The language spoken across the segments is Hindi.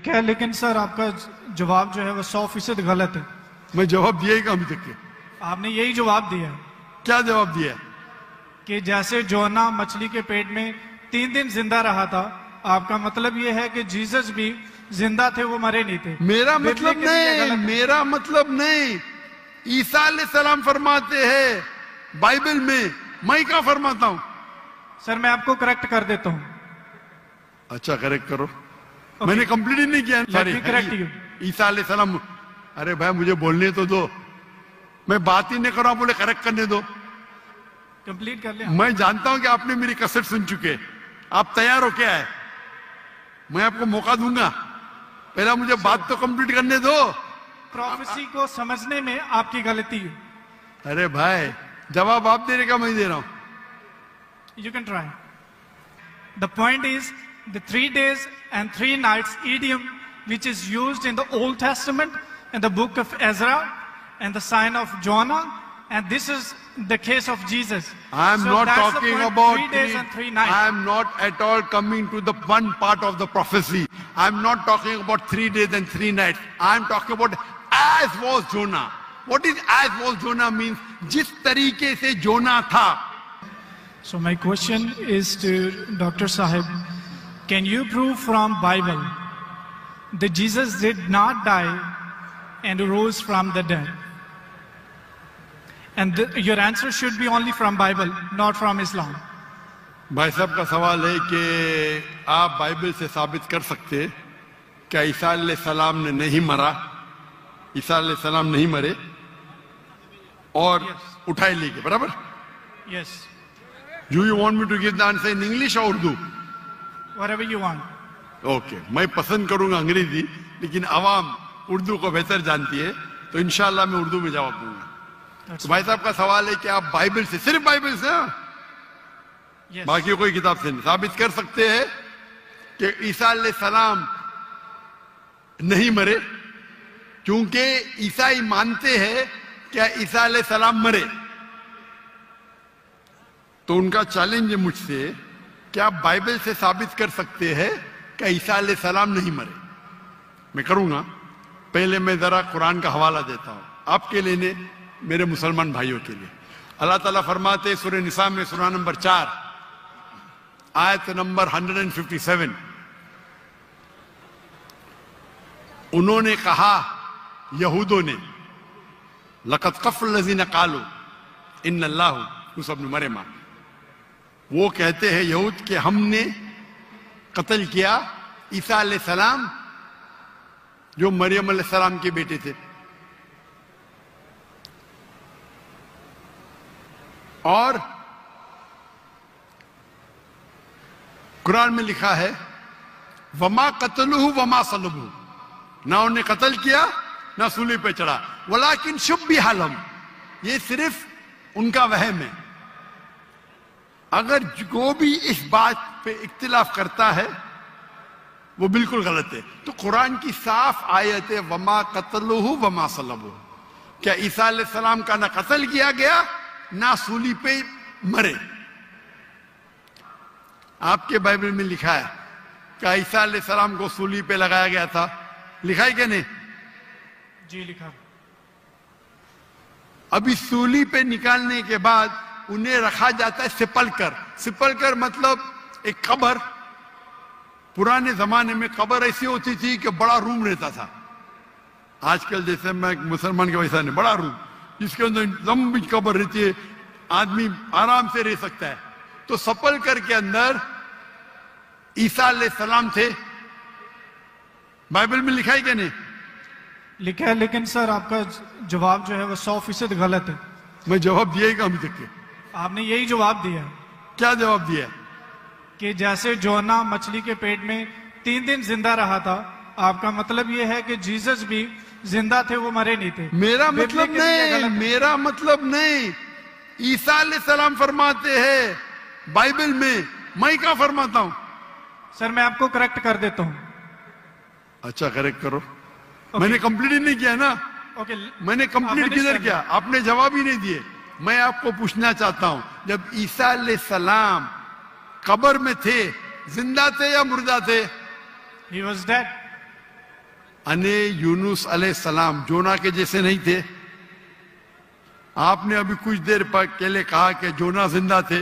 क्या लेकिन सर आपका जवाब जो है वो 100% गलत है। मैं जवाब दिया ही अभी तक के। आपने यही जवाब दिया है क्या जवाब दिया? कि जैसे जोना मछली के पेट में 3 दिन जिंदा रहा था, आपका मतलब ये है कि जीसस भी जिंदा थे, वो मरे नहीं थे। मेरा मतलब नहीं, मेरा मतलब नहीं। ईसा अलैहिस्सलाम फरमाते हैं बाइबल में, मैं क्या फरमाता हूं? सर मैं आपको करेक्ट कर देता हूं। अच्छा करेक्ट करो। मैंने कंप्लीट ही नहीं किया। Correct you. ईसा अलैहिस्सलाम, अरे भाई मुझे बोलने तो दो, मैं बात ही नहीं कर रहा, बोले करेक्ट करने दो। कंप्लीट कर लिया। मैं जानता हूं कि आपने मेरी कैसेट सुन चुके, आप तैयार हो क्या है? मैं आपको मौका दूंगा, पहला मुझे बात तो कंप्लीट करने दो। प्रोफेसी को समझने में आपकी गलती है। अरे भाई जवाब आप दे रहे का मैं दे रहा हूं। You can try. The point is the 3 days and 3 nights idiom which is used in the Old Testament in the book of Ezra and the sign of Jonah, and this is the case of Jesus. I am not talking about 3 days and 3 nights. I am not at all coming to the one part of the prophecy. I am not talking about 3 days and 3 nights. I am talking about as was Jonah. What is as was Jonah means? जिस तरीके से जोना था। So my question is to Dr. Sahib, can you prove from Bible that Jesus did not die and rose from the dead? And your answer should be only from Bible, not from Islam. भाई साहब का सवाल है कि आप बाइबल से साबित कर सकते क्या ईसा अलैहिस्सलाम ने नहीं मरा, ईसा अलैहिस्सलाम नहीं मरे और उठाए ले गए, बराबर? Yes. Do you want me to give the answer in English or Urdu? Whatever you want. Okay मैं पसंद करूंगा अंग्रेजी, लेकिन आवाम उर्दू को बेहतर जानती है, तो इंशाल्लाह मैं उर्दू में जवाब दूंगा। तो भाई साहब का सवाल है कि आप बाइबल से, सिर्फ बाइबल से, Yes. बाकी कोई किताब से नहीं साबित कर सकते हैं कि ईसा अलैहिस्सलाम नहीं मरे, क्योंकि ईसाई मानते हैं क्या ईसा अलैहिस्सलाम मरे। तो उनका चैलेंज है मुझसे, क्या आप बाइबल से साबित कर सकते हैं कि ईसा अलैहिस्सलाम नहीं मरे? मैं करूंगा। पहले मैं जरा कुरान का हवाला देता हूं आपके लिए, मेरे मुसलमान भाइयों के लिए। अल्लाह ताला फरमाते सूरह निसा में, सूरह नंबर 4 आयत नंबर 157, उन्होंने कहा, यहूदों ने, लक़द कफ़ल लज़ीना क़ालू इन्नल्लाहु यूसूफ इब्न मरियम, वो कहते हैं यहूद के हमने कत्ल किया ईसा अलैहिस्सलाम जो मरियम अलैहिस्सलाम के बेटे थे। और कुरान में लिखा है वमा कतलुहु वमा सलबुहु, ना उन्हें कत्ल किया ना सूली पे चढ़ा, वलाकिन शुब्बिहा लहुम, ये सिर्फ उनका वहम है। अगर जो भी इस बात पे इख्तिलाफ करता है वो बिल्कुल गलत है। तो कुरान की साफ आयत है वमा कतलुहु वमा सलबुहु, क्या ईसा अलैहिस्सलाम का ना कत्ल किया गया ना सूली पे मरे। आपके बाइबल में लिखा है क्या ईसा अलैहिस्सलाम को सूली पे लगाया गया था? लिखा है क्या नहीं? जी लिखा। अभी सूली पे निकालने के बाद उन्हें रखा जाता है सिपल कर। सिपल कर मतलब एक कब्र। पुराने जमाने में कब्र ऐसी होती थी कि बड़ा रूम रहता था। आजकल जैसे मैं मुसलमान के वैसा नहीं, बड़ा रूम जिसके अंदर लंबी कब्र रहती है, आदमी आराम से रह सकता है। तो सपल कर के अंदर ईसा अलैहिस्सलाम थे। बाइबल में लिखा है क्या नहीं? लिखा है, लेकिन सर आपका जवाब जो है वो 100% गलत है। मैं जवाब दिया ही अभी तक के। आपने यही जवाब दिया। क्या जवाब दिया? कि जैसे जोना मछली के पेट में 3 दिन जिंदा रहा था, आपका मतलब ये है कि जीसस भी जिंदा थे, वो मरे नहीं थे। मेरा मतलब नहीं, मेरा मतलब नहीं। ईसा अलैहिस्सलाम फरमाते हैं बाइबल में, मैं क्या फरमाता हूं? सर मैं आपको करेक्ट कर देता हूं। अच्छा करेक्ट करो। मैंने कंप्लीट ही नहीं किया ना। ओके मैंने कंप्लीट किधर किया? आपने जवाब ही नहीं दिए। मैं आपको पूछना चाहता हूं, जब ईसा अलैहिस्सलाम कब्र में थे, जिंदा थे या मुर्दा थे? He was dead. अने यूनुस अलैहिस्सलाम जोना के जैसे नहीं थे। आपने अभी कुछ देर पहले कहा कि जोना जिंदा थे,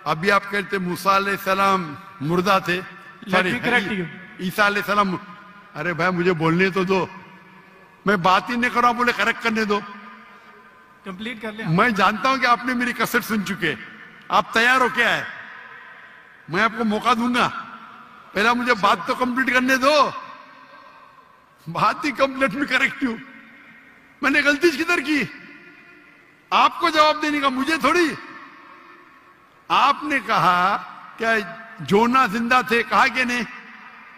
अभी आप कहते मूसा अलैहिस्सलाम मुर्दा थे। ईसा अलैहिस्सलाम। अरे भाई मुझे बोलने तो दो, मैं बात ही नहीं कर रहा हूं, बोले करेक्ट करने दो, कंप्लीट कर लिया। मैं जानता हूं कि आपने मेरी कसर सुन चुके, आप तैयार हो क्या है? मैं आपको मौका दूंगा, पहला मुझे बात तो कंप्लीट करने दो। बात ही कंप्लीट में करेक्ट हूं, मैंने गलती किधर की? आपको जवाब देने का, मुझे थोड़ी। आपने कहा क्या जोना जिंदा थे, कहा कि नहीं?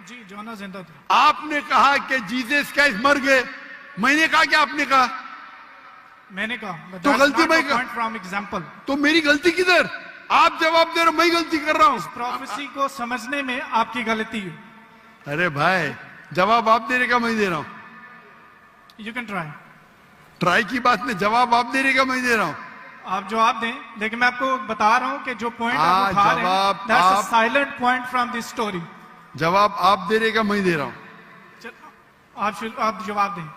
जी जोना जिंदा थे। आपने कहा कि जीसस क्राइस्ट मर गए, मैंने कहा कि आपने कहा? मैंने कहा। तो गलती मैं फ्रॉम एग्जांपल। तो मेरी गलती किधर? आप जवाब दे रहे हो, मैं गलती कर रहा हूं। प्रोफेसी को समझने में आपकी गलती है। अरे भाई जवाब आप दे रहे का मैं दे रहा हूं। You can try. ट्राई की बात नहीं, जवाब आप दे रहे का मैं दे रहा हूं। आप जवाब दें, लेकिन मैं आपको बता रहा हूं कि जो पॉइंट आप उठा रहे हैं, that's a silent point from this story. जवाब आप दे रहे का मैं दे रहा हूं। आप जवाब दें।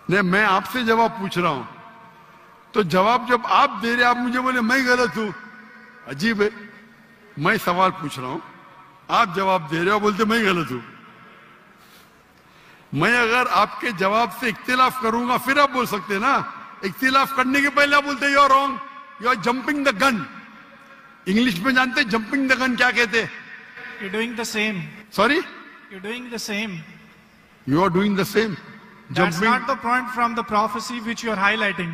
नहीं, मैं आपसे जवाब पूछ रहा हूं, तो जवाब जब आप दे रहे, आप मुझे बोले मैं गलत हूं, अजीब है। मैं सवाल पूछ रहा हूं, आप जवाब दे रहे हो, बोलते मैं गलत हूं। मैं अगर आपके जवाब से इख्तिलाफ करूंगा फिर आप बोल सकते हैं ना। इख्तिलाफ करने के पहले आप बोलते you are wrong, you are jumping the gun. English में जानते जंपिंग द गन क्या कहते? You doing the same. Sorry, you doing the same. You are doing the same. That's not the point from the prophecy which you are highlighting.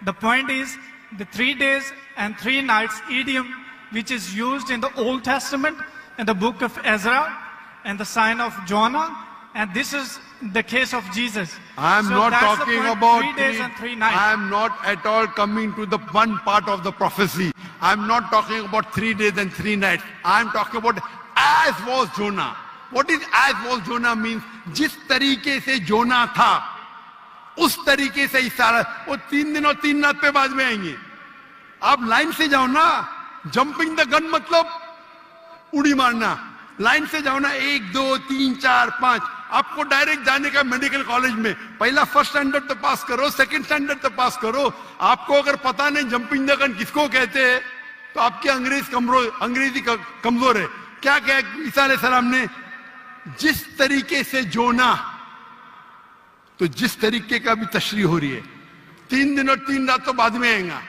The point is the 3 days and 3 nights idiom which is used in the Old Testament in the book of Ezra and the sign of Jonah, and this is the case of Jesus. I am not talking about 3 days and 3 nights. I am not at all coming to the one part of the prophecy. I am not talking about 3 days and 3 nights. I am talking about as was Jonah. What is as was Jonah means? जिस तरीके से जोना था उस तरीके से इशारा। वो 3 दिन और 3 रात पे बाद में आएंगे। आप लाइन से जाओ ना। जंपिंग द गन मतलब उड़ी मारना। लाइन से जाओ ना, 1 2 3 4 5। आपको डायरेक्ट जाने का मेडिकल कॉलेज में पहला फर्स्ट स्टैंडर्ड तो पास करो, सेकंड स्टैंडर्ड तो पास करो। आपको अगर पता नहीं जंपिंग द गन किसको कहते हैं तो आपकी अंग्रेजी कमजोर है। क्या क्या ईसा अलैहिस्सलाम ने जिस तरीके से जोना, तो जिस तरीके का भी तशरीह हो रही है, 3 दिन और 3 रात तो बाद में आएगा।